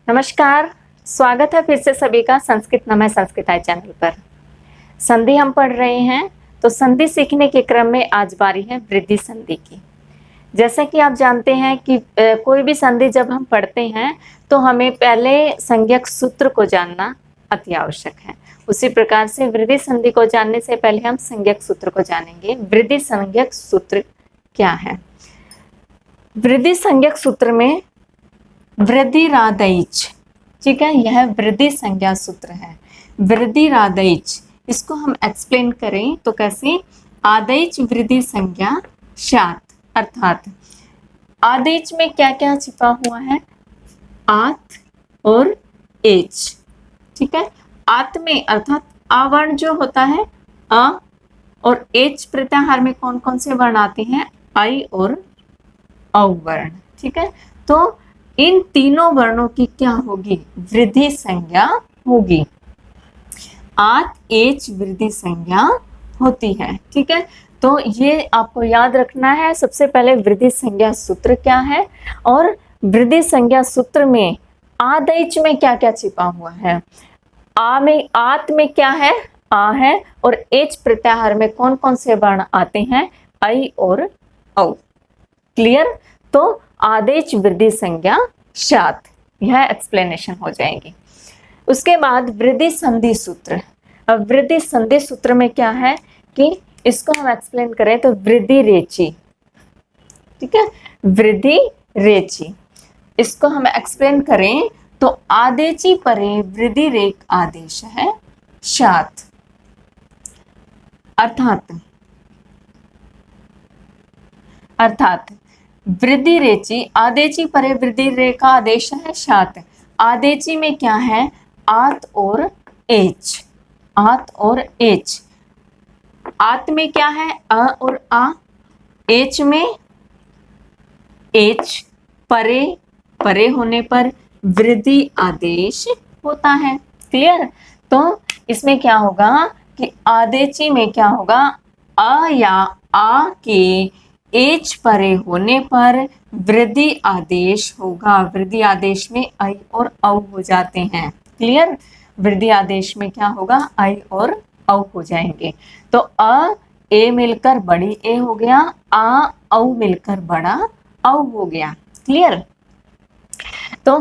नमस्कार। स्वागत है फिर से सभी का संस्कृत नमः संस्कृताय चैनल पर। संधि हम पढ़ रहे हैं, तो संधि सीखने के क्रम में आज बारी है वृद्धि संधि की। जैसा कि आप जानते हैं कि कोई भी संधि जब हम पढ़ते हैं तो हमें पहले संज्ञक सूत्र को जानना अति आवश्यक है। उसी प्रकार से वृद्धि संधि को जानने से पहले हम संज्ञक सूत्र को जानेंगे। वृद्धि संज्ञक सूत्र क्या है? वृद्धि संज्ञक सूत्र में वृद्धिरादैच, ठीक है, यह वृद्धि संज्ञा सूत्र है। वृद्धिरादैच, इसको हम एक्सप्लेन करें तो कैसे? आदैच वृद्धि संज्ञा स्यात्, अर्थात आदेश में क्या क्या छिपा हुआ है? आत और एच, ठीक है। आत में अर्थात आ वर्ण जो होता है अ, और एच प्रत्याहार में कौन कौन से वर्ण आते हैं? आई और औ वर्ण, ठीक है। तो इन तीनों वर्णों की क्या होगी? वृद्धि संज्ञा होगी। आत एच वृद्धि संज्ञा होती है, ठीक है। तो ये आपको याद रखना है। सबसे पहले वृद्धि संज्ञा सूत्र क्या है, और वृद्धि संज्ञा सूत्र में आदैच में क्या क्या छिपा हुआ है? आ में, आत में क्या है? आ है, और एच प्रत्याहार में कौन कौन से वर्ण आते हैं? आई और औ। क्लियर? तो आदेश वृद्धि संज्ञा स्यात्, यह एक्सप्लेनेशन हो जाएगी। उसके बाद वृद्धि संधि सूत्र। अब वृद्धि संधि सूत्र में क्या है कि इसको हम एक्सप्लेन करें तो वृद्धि रेची, ठीक है, वृद्धि रेची, इसको हम एक्सप्लेन करें तो आदेची परे वृद्धि रेक आदेश है स्यात्, अर्थात वृद्धि रेची आदेची परे वृद्धि रेखा आदेश है स्यात्। आदेची में क्या है? आत और एच, आत और एच। आत में क्या है? अ और आ। एच में एच परे, परे होने पर वृद्धि आदेश होता है। क्लियर? तो इसमें क्या होगा कि आदेची में क्या होगा? अ या आ के एच परे होने पर वृद्धि आदेश होगा। वृद्धि आदेश में आई और औ हो जाते हैं। क्लियर? वृद्धि आदेश में क्या होगा? आई और औ हो जाएंगे। तो अ ए मिलकर बड़ी ए हो गया, आ औ मिलकर बड़ा औ हो गया। क्लियर? तो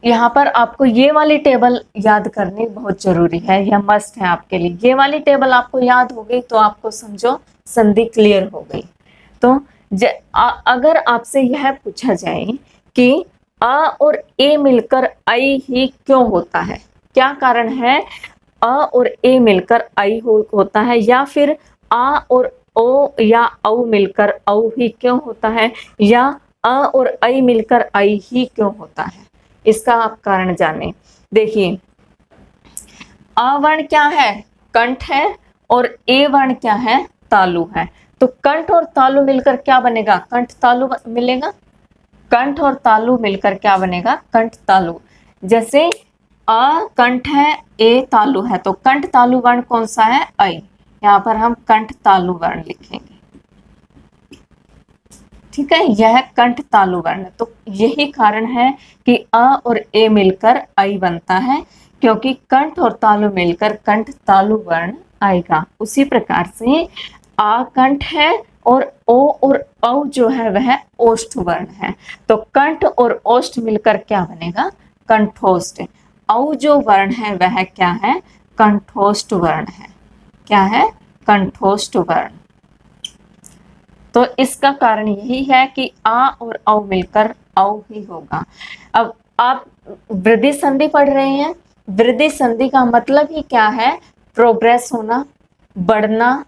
यहाँ पर आपको ये वाली टेबल याद करनी बहुत जरूरी है, यह मस्ट है आपके लिए। ये वाली टेबल आपको याद हो गई तो आपको समझो संधि क्लियर हो गई। तो अगर आपसे यह पूछा जाए कि अ और ए मिलकर आई ही क्यों होता है, क्या कारण है अ और ए मिलकर आई होता है, या फिर आ और ओ या औ मिलकर औ ही क्यों होता है, या अ और आई मिलकर आई ही क्यों होता है, इसका आप कारण जाने। देखिए, अ वर्ण क्या है? कंठ है, और ए वर्ण क्या है? तालु है। तो कंठ और तालु मिलकर क्या बनेगा? कंठ तालु मिलेगा। कंठ और तालु मिलकर क्या बनेगा? कंठ तालु। जैसे अ कंठ है, ए तालु है, तो कंठ तालु वर्ण कौन सा है? ऐ। यहाँ पर हम कंठ तालु वर्ण लिखेंगे, ठीक है, यह कंठ तालु वर्ण। तो यही कारण है कि अ और ए मिलकर आई बनता है, क्योंकि कंठ और तालु मिलकर कंठ तालु वर्ण आएगा। उसी प्रकार से आ कंठ है और ओ और औ जो है वह ओष्ठ वर्ण है, तो कंठ और ओष्ठ मिलकर क्या बनेगा? कंठोष्ठ। औ जो वर्ण है वह क्या है? कंठोष्ठ वर्ण है। क्या है? कंठोष्ठ वर्ण। तो इसका कारण यही है कि आ और औ मिलकर औ ही होगा। अब आप वृद्धि संधि पढ़ रहे हैं। वृद्धि संधि का मतलब ही क्या है? प्रोग्रेस होना, बढ़ना,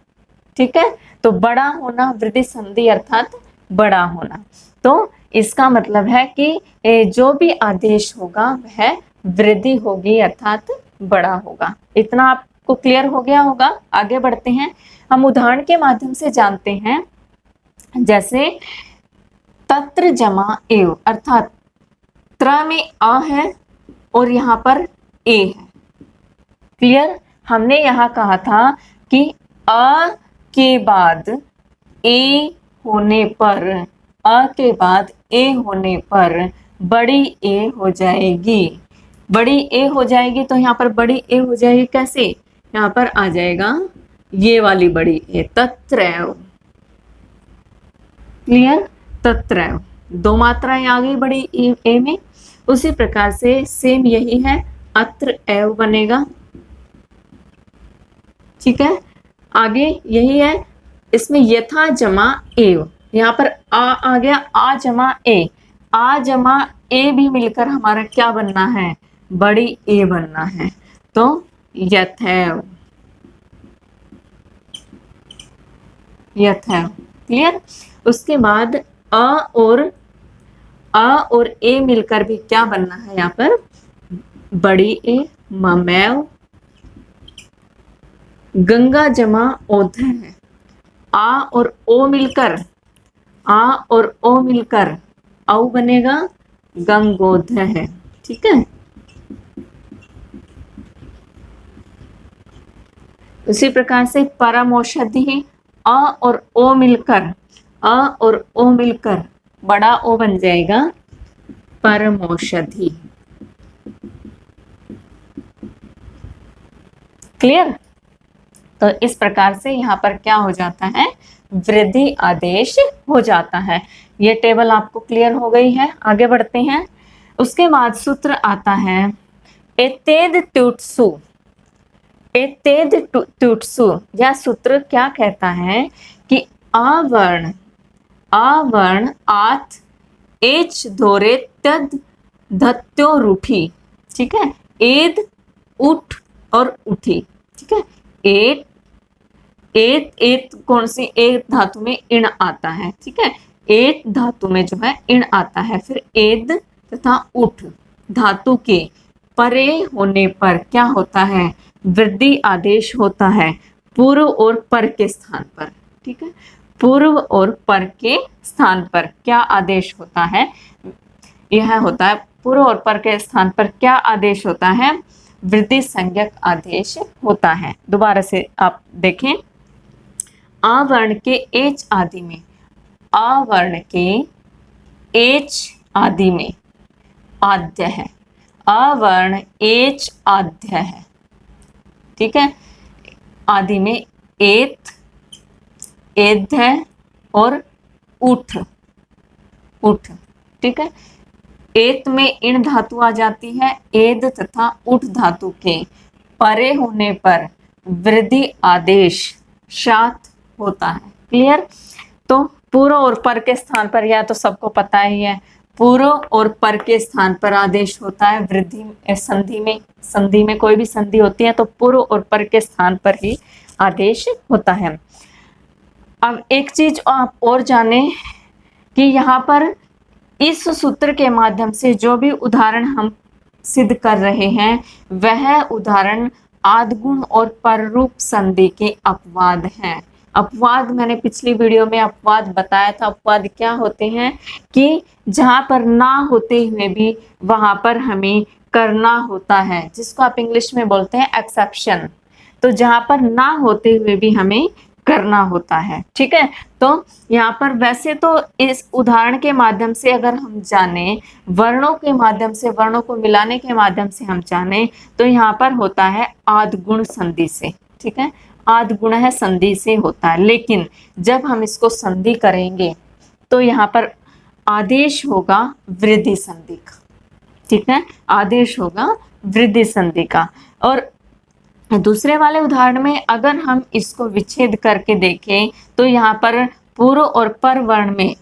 ठीक है। तो बड़ा होना, वृद्धि संधि अर्थात बड़ा होना। तो इसका मतलब है कि जो भी आदेश होगा वह वृद्धि होगी अर्थात बड़ा होगा। इतना आपको क्लियर हो गया होगा। आगे बढ़ते हैं, हम उदाहरण के माध्यम से जानते हैं। जैसे तत्र जमा एव, अर्थात त्र में अ है और यहाँ पर ए है। क्लियर? हमने यहाँ कहा था कि अ के बाद ए होने पर, अ के बाद ए होने पर बड़ी ए हो जाएगी। बड़ी ए हो जाएगी तो यहाँ पर बड़ी ए हो जाएगी कैसे, यहाँ पर आ जाएगा ये वाली बड़ी ए, तत्रैव। क्लियर, तत्रैव, दो मात्राएं आ गई बड़ी ए में। उसी प्रकार से सेम यही है, अत्र एव बनेगा। ठीक है, आगे यही है, इसमें यथा जमा एव, यहाँ पर आ गया, आ जमा ए, आ जमा ए भी मिलकर हमारा क्या बनना है, बड़ी ए बनना है, तो यथैव, यथैव। क्लियर। उसके बाद अ और ए मिलकर भी क्या बनना है यहाँ पर, बड़ी ए, ममैव। गंगा जमा ओध है, आ और ओ मिलकर, आ और ओ मिलकर औ बनेगा गंगोध है। ठीक है, उसी प्रकार से परम औषधि, अ और ओ मिलकर, अ और ओ मिलकर बड़ा ओ बन जाएगा परम औषधि। क्लियर। तो इस प्रकार से यहाँ पर क्या हो जाता है, वृद्धि आदेश हो जाता है। ये टेबल आपको क्लियर हो गई है, आगे बढ़ते हैं। उसके बाद सूत्र आता है एतेद ट्यूट्सु। एतेद ट्यूट्सु, यह सूत्र क्या कहता है कि आवर्ण, आवर्ण आत एच धोरे तद धत्यो रूठी। ठीक है, एद उठ और उठी। ठीक है, एत, एत, एत कौन सी, एक धातु में इण आता है। ठीक है, एत धातु में जो है इण आता है, फिर एद तथा उठ धातु के परे होने पर क्या होता है, वृद्धि आदेश होता है पूर्व और पर के स्थान पर। ठीक है, पूर्व और पर के स्थान पर क्या आदेश होता है, यह होता है पूर्व और पर के स्थान पर क्या आदेश होता है, वृद्धि संज्ञक आदेश होता है। दोबारा से आप देखें, आवर्ण के एच आदि में, आवर्ण के एच आदि में आद्य है, आवर्ण एच आद्य है। ठीक है, आदि में एत, एध्य और उठ, उठ। ठीक है, एत में इण धातु आ जाती है, एद तथा उठ धातु के परे होने पर वृद्धि आदेश शात होता है। क्लियर। तो पूर्व और पर के स्थान पर, यह तो सबको पता ही है, पूर्व और पर के स्थान पर आदेश होता है वृद्धि संधि में। संधि में कोई भी संधि होती है तो पूर्व और पर के स्थान पर ही आदेश होता है। अब एक चीज आप और जाने कि यहाँ पर इस सूत्र के माध्यम से जो भी उदाहरण हम सिद्ध कर रहे हैं वह उदाहरण आद्गुण और पररूप संधि के अपवाद हैं। अपवाद मैंने पिछली वीडियो में अपवाद बताया था। अपवाद क्या होते हैं कि जहां पर ना होते हुए भी वहां पर हमें करना होता है, जिसको आप इंग्लिश में बोलते हैं एक्सेप्शन। तो जहां पर ना होते हुए भी हमें करना होता है। ठीक है, तो यहाँ पर वैसे तो इस उदाहरण के माध्यम से अगर हम जाने, वर्णों के माध्यम से, वर्णों को मिलाने के माध्यम से हम जाने तो यहाँ पर होता है आद्गुण संधि से। ठीक है, आद्गुण है संधि से होता है, लेकिन जब हम इसको संधि करेंगे तो यहाँ पर आदेश होगा वृद्धि संधि का। ठीक है, आदेश होगा वृद्धि संधि का। और दूसरे वाले उदाहरण में अगर हम इसको विच्छेद करके देखें तो यहाँ पर पूर्व और पर वर्ण में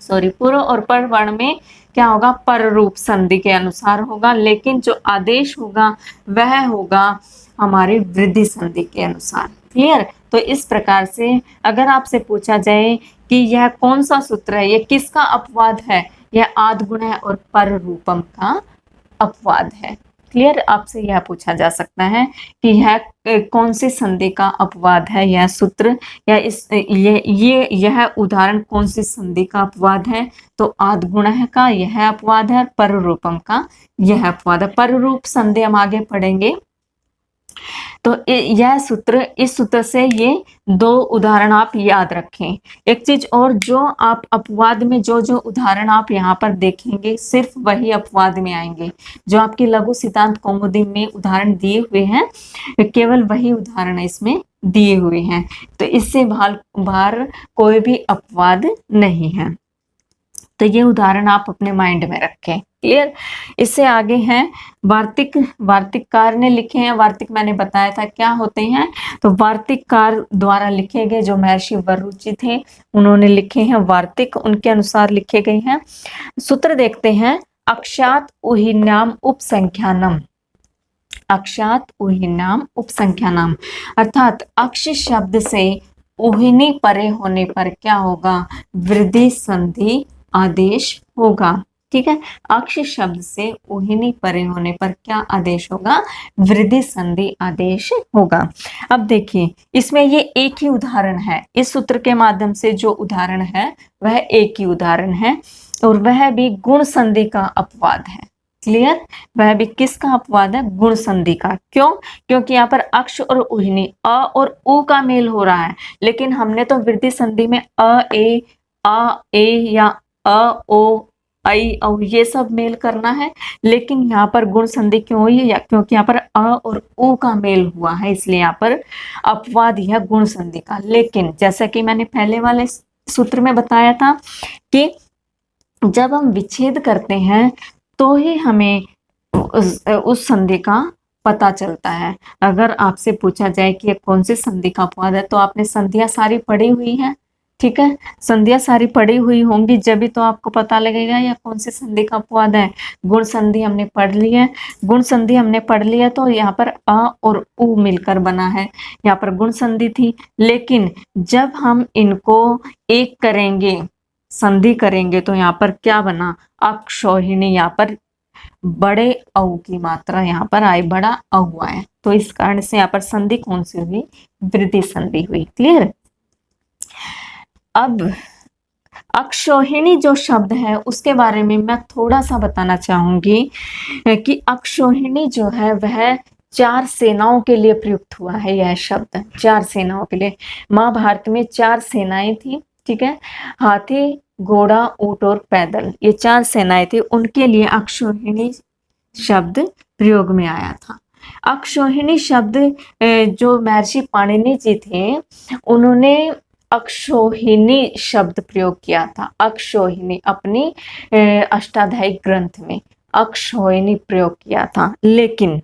पूर्व और पर वर्ण में क्या होगा, पर रूप संधि के अनुसार होगा, लेकिन जो आदेश होगा वह होगा हमारी वृद्धि संधि के अनुसार। क्लियर। तो इस प्रकार से अगर आपसे पूछा जाए कि यह कौन सा सूत्र है, यह किसका अपवाद है, यह आद्गुण है और पर रूपम का अपवाद है। क्लियर, आपसे यह पूछा जा सकता है कि यह कौन सी संधि का अपवाद है, यह सूत्र या यह उदाहरण कौन सी संधि का अपवाद है। तो आद्गुण का यह अपवाद है, पर रूपम का यह अपवाद है। पर रूप संधि हम आगे पढ़ेंगे। तो यह सूत्र, इस सूत्र से ये 2 उदाहरण आप याद रखें। एक चीज और, जो आप अपवाद में जो जो उदाहरण आप यहाँ पर देखेंगे सिर्फ वही अपवाद में आएंगे। जो आपकी लघु सिद्धांत कौमुदी में उदाहरण दिए हुए हैं केवल वही उदाहरण इसमें दिए हुए हैं। तो इससे बाहर कोई भी अपवाद नहीं है। तो ये उदाहरण आप अपने माइंड में रखें। क्लियर। इससे आगे हैं वार्तिक। वार्तिककार ने लिखे हैं। वार्तिक मैंने बताया था क्या होते हैं। तो वार्तिककार द्वारा लिखे गए जो महर्षि वररुचि थे उन्होंने लिखे हैं वार्तिक, उनके अनुसार लिखे गए हैं। सूत्र देखते हैं। अक्षात उहिनाम उपसंख्यानम। अक्षात उहिनाम उपसंख्यानम अर्थात अक्ष शब्द से उहिनी परे होने पर क्या होगा, वृद्धि संधि आदेश होगा। ठीक है, अक्ष शब्द से उहिनी परे होने पर क्या आदेश होगा, वृद्धि संधि आदेश होगा। अब देखिए इसमें ये एक ही उदाहरण है। इस सूत्र के माध्यम से जो उदाहरण है वह एक ही उदाहरण है और वह भी गुण संधि का अपवाद है। क्लियर। वह भी किसका अपवाद है, गुण संधि का। क्यों, क्योंकि यहाँ पर अक्ष और उहिनी अ और उ का मेल हो रहा है, लेकिन हमने तो वृद्धि संधि में अ ए या अ ओ आई औ ये सब मेल करना है, लेकिन यहाँ पर गुण संधि क्यों हुई है, क्योंकि यहाँ पर अ और उ का मेल हुआ है, इसलिए यहाँ पर अपवाद है गुण संधि का। लेकिन जैसा कि मैंने पहले वाले सूत्र में बताया था कि जब हम विच्छेद करते हैं तो ही हमें उस संधि का पता चलता है। अगर आपसे पूछा जाए कि कौन सी संधि का अपवाद है, तो आपने संधियां सारी पढ़ी हुई है। ठीक है, संधियां सारी पढ़ी हुई होंगी जब भी तो आपको पता लगेगा या कौन सी संधि का अपवाद है। गुण संधि हमने पढ़ ली है। गुण संधि हमने पढ़ लिया तो यहाँ पर अ और उ मिलकर बना है, यहाँ पर गुण संधि थी। लेकिन जब हम इनको एक करेंगे, संधि करेंगे, तो यहाँ पर क्या बना, अक्षौहिणी। यहाँ पर बड़े औ की मात्रा यहाँ पर आई, बड़ा औ आया, तो इस कारण से यहाँ पर संधि कौन सी हुई, वृद्धि संधि हुई। क्लियर। अब अक्षौहिणी जो शब्द है उसके बारे में मैं थोड़ा सा बताना चाहूंगी कि अक्षौहिणी जो है वह 4 सेनाओं के लिए प्रयुक्त हुआ है। यह शब्द 4 सेनाओं के लिए, महाभारत में 4 सेनाएं थी। ठीक है, हाथी, घोड़ा, ऊंट और पैदल, ये 4 सेनाएं थी, उनके लिए अक्षौहिणी शब्द प्रयोग में आया था। अक्षौहिणी शब्द जो महर्षि पाणिनि जी थे उन्होंने अक्षौहिणी शब्द प्रयोग किया था। अक्षौहिणी अपनी अष्टाध्यायी ग्रंथ में अक्षौहिणी प्रयोग किया था। लेकिन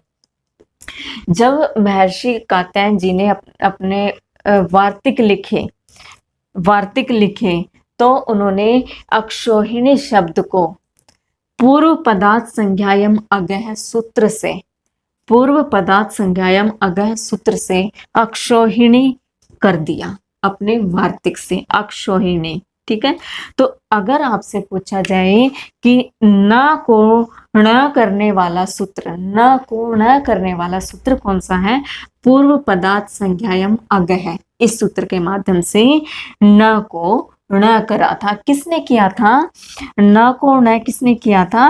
जब महर्षि कात्यायन जी ने अपने वार्तिक लिखे तो उन्होंने अक्षौहिणी शब्द को पूर्व पदार्थ संज्ञायम अगह सूत्र से, पूर्व पदार्थ संज्ञायम अगह सूत्र से अक्षौहिणी कर दिया अपने वार्तिक से, अक्षौहिणी। ठीक है, तो अगर आपसे पूछा जाए कि न को न करने वाला सूत्र, न को न करने वाला सूत्र कौन सा है, पूर्व पदार्थ संज्ञायम अगह, इस सूत्र के माध्यम से न को न करा था। किसने किया था, न को न किसने किया था,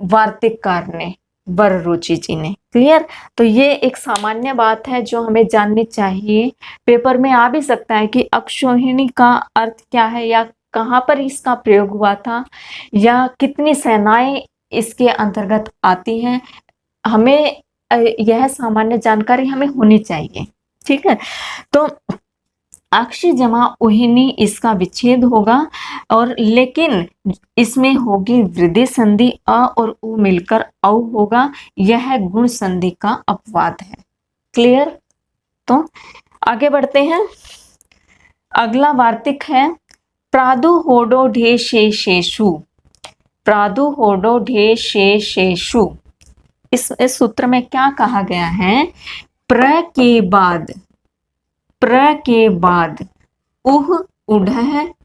वार्तिककार ने, वररुचि जी ने। क्लियर। तो ये एक सामान्य बात है जो हमें जाननी चाहिए। पेपर में आ भी सकता है कि अक्षौहिणी का अर्थ क्या है, या कहाँ पर इसका प्रयोग हुआ था, या कितनी सेनाएं इसके अंतर्गत आती हैं। हमें यह सामान्य जानकारी हमें होनी चाहिए। ठीक है, तो अक्ष जमा उहिनी इसका विच्छेद होगा, और लेकिन इसमें होगी वृद्धि संधि, अ और उ मिलकर औ होगा। यह गुण संधि का अपवाद है। क्लियर। तो आगे बढ़ते हैं। अगला वार्तिक है प्रादु होडो ढे शेषु। प्रादु होडो ढे शेषु। इस सूत्र में क्या कहा गया है, प्र के बाद उह उढ़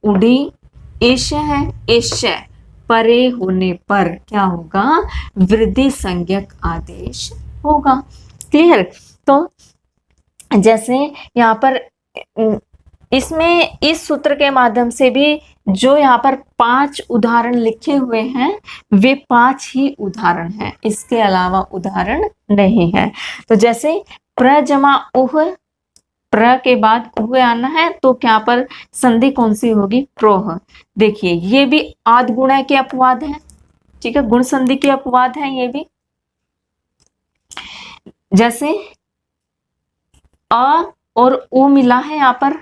उड़ी, एश है एश, परे होने पर क्या होगा, वृद्धि संज्ञक आदेश होगा। क्लियर। तो जैसे यहाँ पर इसमें इस सूत्र के माध्यम से भी जो यहाँ पर 5 उदाहरण लिखे हुए हैं वे 5 ही उदाहरण हैं, इसके अलावा उदाहरण नहीं है। तो जैसे प्र जमा उह, प्र के बाद उह आना है तो क्या पर संधि कौन सी होगी? प्रोह। देखिए ये भी आद गुणा के अपवाद है, ठीक है, गुण संधि के अपवाद है ये भी। जैसे अ और उ मिला है यहाँ पर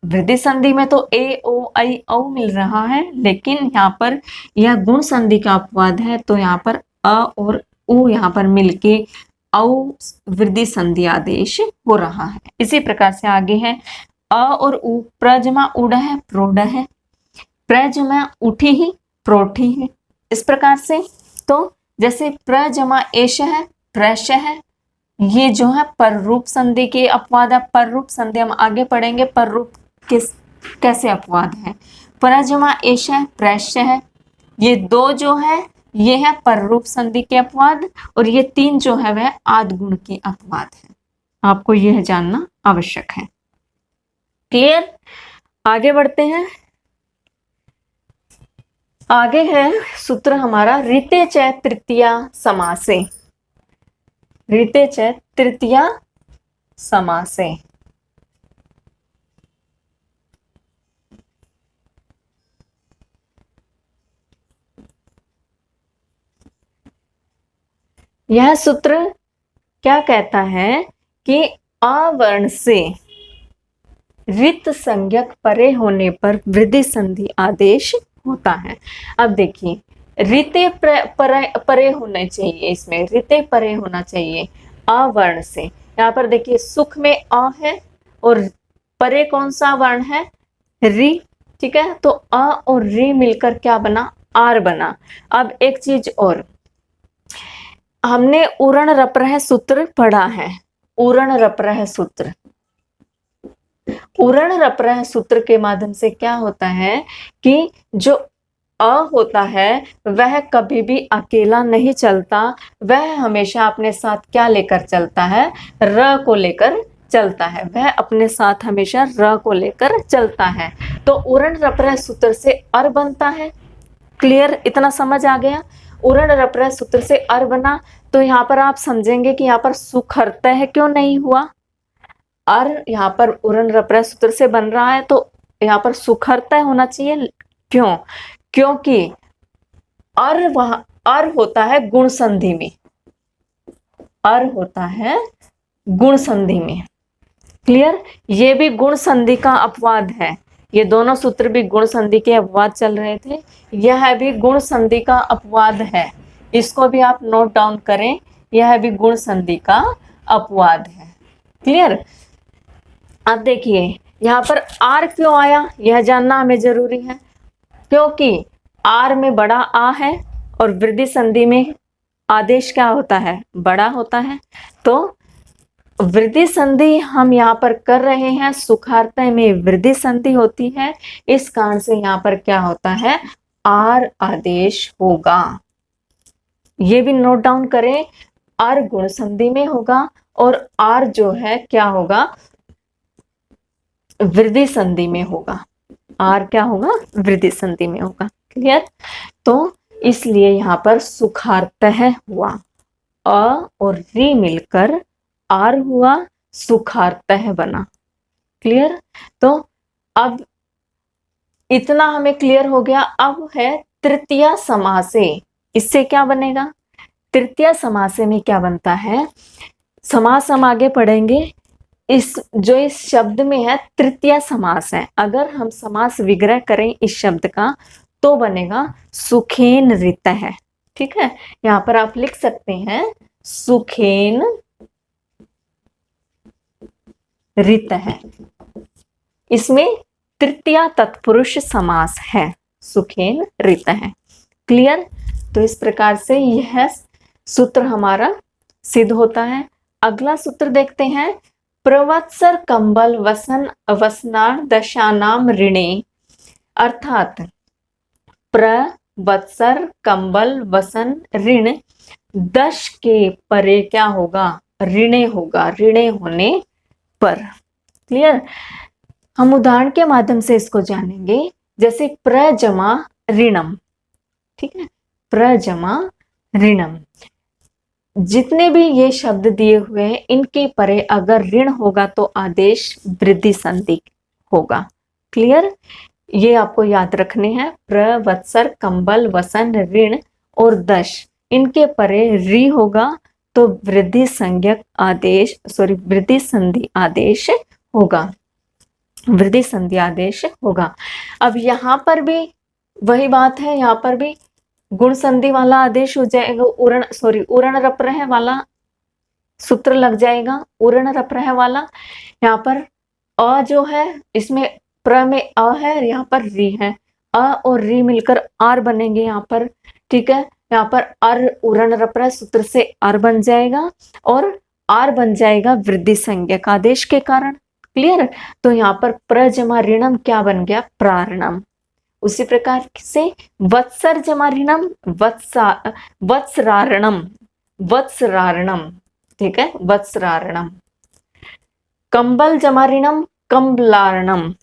वृद्धि संधि में, तो ए ओ आई औ मिल रहा है, लेकिन यहाँ पर यह गुण संधि का अपवाद है तो यहाँ पर अ और उ यहाँ पर मिलके औ वृद्धि संधि आदेश हो रहा है। इसी प्रकार से आगे है अ और उ, प्रजमा उड़ है प्रोड है, प्रजमा उठी ही प्रोठी है। इस प्रकार से तो जैसे प्रजमा एश है प्रश है, ये जो है पर रूप संधि के अपवाद है। पर रूप संधि हम आगे पढ़ेंगे, पर रूप किस कैसे अपवाद है। परजमा एश है प्रश है, ये 2 जो है ये है पर रूप संधि के अपवाद, और ये 3 जो है वह आद गुण के अपवाद है। आपको यह जानना आवश्यक है। क्लियर? आगे बढ़ते हैं। आगे है सूत्र हमारा ऋते च तृतीया समासे। ऋते च तृतीया समासे। यह सूत्र क्या कहता है कि आवर्ण से ऋत संज्ञक परे होने पर वृद्धि संधि आदेश होता है। अब देखिए ऋते परे होने चाहिए, इसमें ऋते परे होना चाहिए आवर्ण से। यहाँ पर देखिए सुख में अ है और परे कौन सा वर्ण है? रि, ठीक है, तो अ और रि मिलकर क्या बना? आर बना। अब एक चीज और, हमने उरण रप्रह सूत्र पढ़ा है। उरण रप्रह सूत्र, उरण रप्रह सूत्र के माध्यम से क्या होता है कि जो अ होता है वह कभी भी अकेला नहीं चलता, वह हमेशा अपने साथ क्या लेकर चलता है? र को लेकर चलता है। वह अपने साथ हमेशा र को लेकर चलता है। तो उरण रप्रह सूत्र से अर बनता है। क्लियर? इतना समझ आ गया? उरण रप्रह सूत्र से अर बना तो यहाँ पर आप समझेंगे कि यहाँ पर सुखरतः क्यों नहीं हुआ? अर यहाँ पर उरण रप्रह सूत्र से बन रहा है तो यहाँ पर सुखरतः होना चाहिए। क्यों? क्योंकि अर वहां अर होता है गुण संधि में, अर होता है गुण संधि में। क्लियर? ये भी गुण संधि का अपवाद है। ये दोनों सूत्र भी गुण संधि के अपवाद चल रहे थे, यह भी गुण संधि का अपवाद है। इसको भी आप नोट डाउन करें, यह भी गुण संधि का अपवाद है। क्लियर? अब देखिए यहाँ पर आर क्यों आया, यह जानना हमें जरूरी है। क्योंकि आर में बड़ा आ है और वृद्धि संधि में आदेश क्या होता है? बड़ा होता है। तो वृद्धि संधि हम यहाँ पर कर रहे हैं, सुखार्तः में वृद्धि संधि होती है, इस कारण से यहाँ पर क्या होता है? आर आदेश होगा। ये भी नोट डाउन करें, आर गुण संधि में होगा और आर जो है क्या होगा? वृद्धि संधि में होगा। आर क्या होगा? वृद्धि संधि में होगा। क्लियर? तो इसलिए यहाँ पर सुखार्तः हुआ, अ और रि मिलकर आर हुआ, सुखार्तः बना। क्लियर? तो अब इतना हमें क्लियर हो गया। अब है तृतीया समासे। इससे क्या बनेगा? तृतीया समासे में क्या बनता है? समास हम आगे पढ़ेंगे। इस शब्द में है तृतीया समास है, अगर हम समास विग्रह करें इस शब्द का तो बनेगा सुखेन ऋतः। ठीक है, यहाँ पर आप लिख सकते हैं सुखेन ऋतः। इसमें तृतीया तत्पुरुष समास है, सुखेन ऋतः। क्लियर? तो इस प्रकार से यह सूत्र हमारा सिद्ध होता है। अगला सूत्र देखते हैं, प्रवत्सर कंबल वसन वसनान दशानाम ऋणे। अर्थात प्रवत्सर कंबल वसन ऋण 10 के परे क्या होगा? ऋणे होगा, ऋणे होने पर। क्लियर? हम उदाहरण के माध्यम से इसको जानेंगे। जैसे प्र जमा ऋणम, ठीक है, प्र जमा ऋणम, जितने भी ये शब्द दिए हुए हैं इनके परे अगर ऋण होगा तो आदेश वृद्धि संधि होगा। क्लियर, ये आपको याद रखने हैं। प्र, वत्सर, कंबल, वसन, ऋण और दश, इनके परे री होगा तो वृद्धि संज्ञक आदेश, सॉरी वृद्धि संधि आदेश होगा, वृद्धि संधि आदेश होगा। अब यहाँ पर भी वही बात है, यहाँ पर भी गुण संधि वाला आदेश हो जाएगा, उरण सॉरी उरण रप्रह वाला सूत्र लग जाएगा, उरण रप्रह वाला। यहाँ पर अ जो है इसमें प्र में अ है, यहाँ पर री है, अ और री मिलकर आर बनेंगे यहाँ पर, ठीक है। यहाँ पर अर उरण रप्रह सूत्र से अर बन जाएगा और आर बन जाएगा वृद्धि संज्ञक आदेश के कारण। क्लियर, तो यहाँ पर प्र जमा ऋणम क्या बन गया, प्रारणम। उसी प्रकार से वत्सर जमा ऋणम वत्सरारणम, वत्सरारणम, ठीक है, वत्सरारणम। कंबल जमा ऋणम कंबलारणम,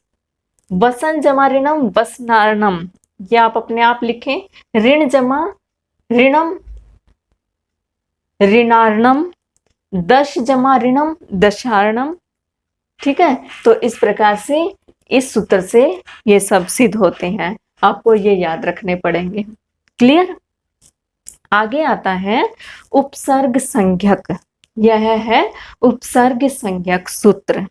वसन जमा ऋणम वसनारणम, ये आप अपने आप लिखें। ऋण जमा ऋणम ऋणारणम, दश जमा ऋणम दशारणम, ठीक है। तो इस प्रकार से इस सूत्र से ये सब सिद्ध होते हैं, आपको ये याद रखने पड़ेंगे। क्लियर, आगे आता है उपसर्ग संज्ञक। यह है उपसर्ग संज्ञक सूत्र।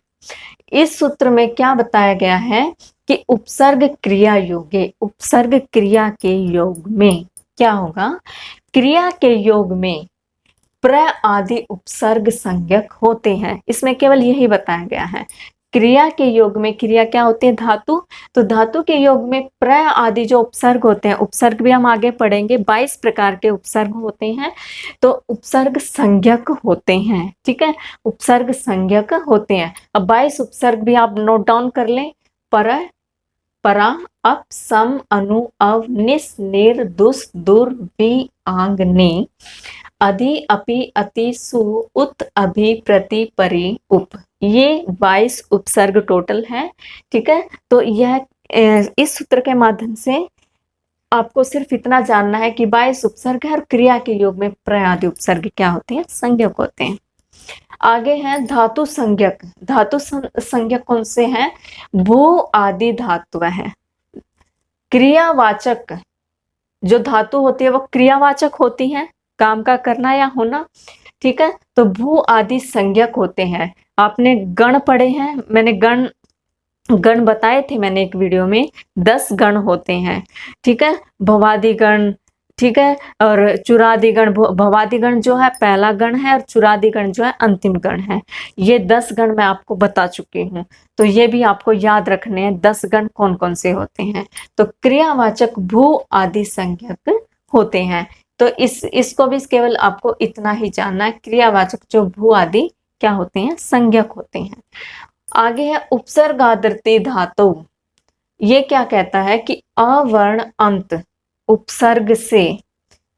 इस सूत्र में क्या बताया गया है कि उपसर्ग क्रिया योगे, उपसर्ग क्रिया के योग में क्या होगा, क्रिया के योग में प्र आदि उपसर्ग संज्ञक होते हैं। इसमें केवल यही बताया गया है। क्रिया के योग में, क्रिया क्या होती है, धातु, तो धातु के योग में प्र आदि जो उपसर्ग होते हैं, उपसर्ग भी हम आगे पढ़ेंगे, 22 प्रकार के उपसर्ग होते हैं, तो उपसर्ग संज्ञक होते हैं, ठीक है, उपसर्ग संज्ञक होते हैं। अब 22 उपसर्ग भी आप नोट डाउन कर लें। पर, परा, अप, सम, अनु, अव, निस, निर, दुस, दुर, वि, आंग, ने, अधि, अपि, अति, सु, उत, अभि, प्रति, परि, उप, ये 22 उपसर्ग टोटल है, ठीक है। तो यह इस सूत्र के माध्यम से आपको सिर्फ इतना जानना है कि 22 उपसर्ग है और क्रिया के योग में प्र आदि उपसर्ग क्या होते हैं, संज्ञक होते हैं। आगे है धातु संज्ञक। धातु संज्ञक कौन से हैं, भू आदि धातु है। क्रियावाचक जो धातु होती है वो क्रियावाचक होती है, काम का करना या होना, ठीक है। तो भू आदि संज्ञक होते हैं। आपने गण पढ़े हैं, मैंने गण बताए थे मैंने एक वीडियो में, 10 गण होते हैं, ठीक है। भवादि गण, ठीक है, और चुरादि गण। भवादि गण जो है पहला गण है और चुरादि गण जो है अंतिम गण है। ये 10 गण मैं आपको बता चुकी हूँ, तो ये भी आपको याद रखने हैं 10 गण कौन कौन से होते हैं। तो क्रियावाचक भू आदि संज्ञक होते हैं। तो इसको भी केवल आपको इतना ही जानना है, क्रियावाचक जो भू आदि क्या होते हैं, संज्ञक होते हैं। आगे है उपसर्गादृति धातु। ये क्या कहता है कि अवर्ण अंत उपसर्ग से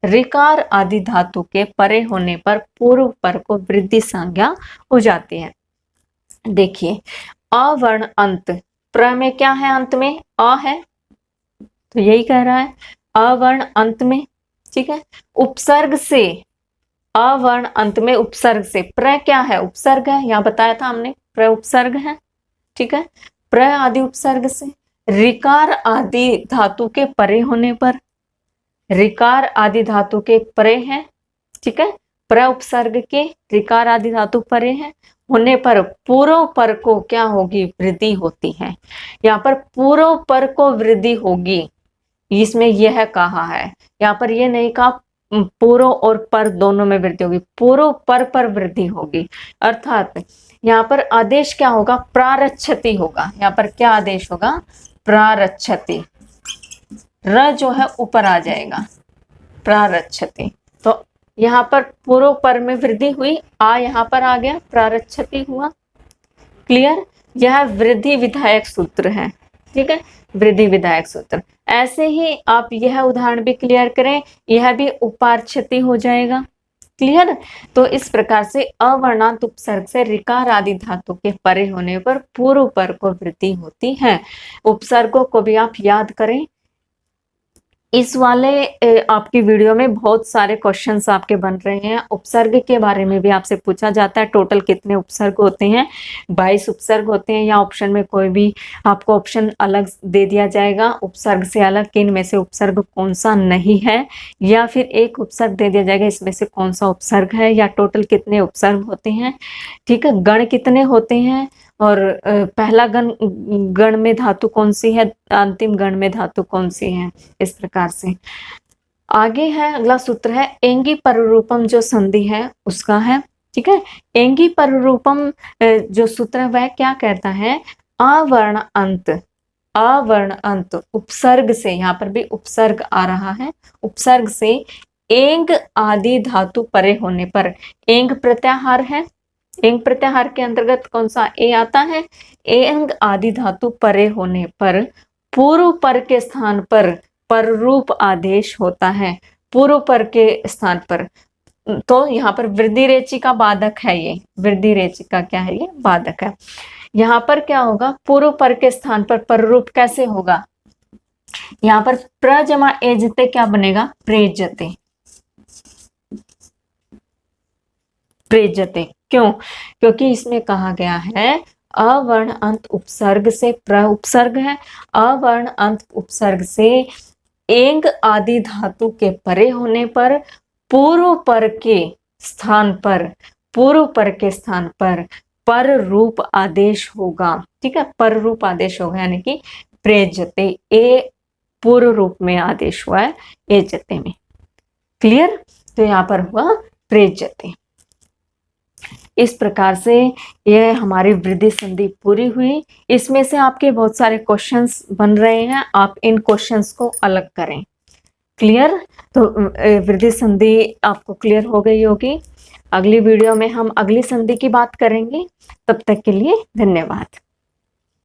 ऋकार आदि धातु के परे होने पर पूर्व पर को वृद्धि संज्ञा हो जाती है। देखिए अवर्ण अंत, प्र में क्या है, अंत में अ है, तो यही कह रहा है अवर्ण अंत में, ठीक है। उपसर्ग से, अवर्ण अंत में उपसर्ग से, प्र क्या है, उपसर्ग है, यहाँ बताया था हमने, प्र उपसर्ग है, ठीक है। प्र आदि उपसर्ग से ऋकार आदि धातु के परे होने पर, ऋकार आदि धातु के परे हैं, ठीक है, प्र उपसर्ग के ऋकार आदि धातु परे हैं होने पर पूर्व पर को क्या होगी, वृद्धि होती है। यहाँ पर पूर्व पर को वृद्धि होगी, इसमें यह कहा है, यहाँ पर यह नहीं कहा पूर्व और पर दोनों में वृद्धि होगी, पूर्व पर वृद्धि होगी। अर्थात यहाँ पर आदेश क्या होगा, प्रारच्छति होगा। यहाँ पर क्या आदेश होगा, प्रारच्छति, र जो है ऊपर आ जाएगा, प्रारच्छति। तो यहाँ पर पूर्व पर में वृद्धि हुई, आ यहाँ पर आ गया, प्रारच्छति हुआ। क्लियर, यह वृद्धि विधायक सूत्र है, ठीक है, वृद्धि विधायक सूत्र। ऐसे ही आप यह उदाहरण भी क्लियर करें, यह भी उपार्क्षति हो जाएगा, क्लियर। तो इस प्रकार से अवर्णांत उपसर्ग से ऋकार आदि धातु के परे होने पर पूर्व पर को वृद्धि होती है। उपसर्गों को भी आप याद करें। इस वाले आपकी वीडियो में बहुत सारे क्वेश्चंस आपके बन रहे हैं। उपसर्ग के बारे में भी आपसे पूछा जाता है, टोटल कितने उपसर्ग होते हैं, 22 उपसर्ग होते हैं, या ऑप्शन में कोई भी आपको ऑप्शन अलग दे दिया जाएगा उपसर्ग से अलग, किन में से उपसर्ग कौन सा नहीं है, या फिर एक उपसर्ग दे दिया जाएगा इसमें से कौन सा उपसर्ग है, या टोटल कितने उपसर्ग होते हैं। ठीक है, गण कितने होते हैं, और पहला गण में धातु कौन सी है, अंतिम गण में धातु कौन सी है, इस प्रकार से। आगे है, अगला सूत्र है एंगी पररूपम, जो संधि है उसका है। ठीक है, एंगी पररूपम जो सूत्र है वह क्या कहता है, आवर्ण अंत उपसर्ग से, यहाँ पर भी उपसर्ग आ रहा है, उपसर्ग से एंग आदि धातु परे होने पर, एंग प्रत्याहार है, एंग प्रत्याहार के अंतर्गत कौन सा ए आता है, एंग आदि धातु परे होने पर पूर्व पर के स्थान पर पररूप आदेश होता है, पूर्व पर के स्थान पर। तो यहाँ पर वृद्धि रेची का बाधक है, ये वृद्धि रेची का क्या है, ये बाधक है। यहाँ पर क्या होगा, पूर्व पर के स्थान पर पररूप कैसे होगा, यहाँ पर प्र जमा एजते क्या बनेगा, प्रेजते, प्रेजते। क्यों, क्योंकि इसमें कहा गया है अवर्ण अंत उपसर्ग से, प्र उपसर्ग है, अवर्ण अंत उपसर्ग से एंग आदि धातु के परे होने पर पूर्व पर के स्थान पर, पूर्व पर के स्थान पर रूप आदेश होगा। ठीक है, पर रूप आदेश होगा, यानी कि प्रेजते, ए पूर्व रूप में आदेश हुआ है एजते में। क्लियर, तो यहाँ पर हुआ प्रेजते। इस प्रकार से यह हमारी वृद्धि संधि पूरी हुई। इसमें से आपके बहुत सारे क्वेश्चंस बन रहे हैं, आप इन क्वेश्चंस को अलग करें। क्लियर, तो वृद्धि संधि आपको क्लियर हो गई होगी। अगली वीडियो में हम अगली संधि की बात करेंगे। तब तक के लिए धन्यवाद।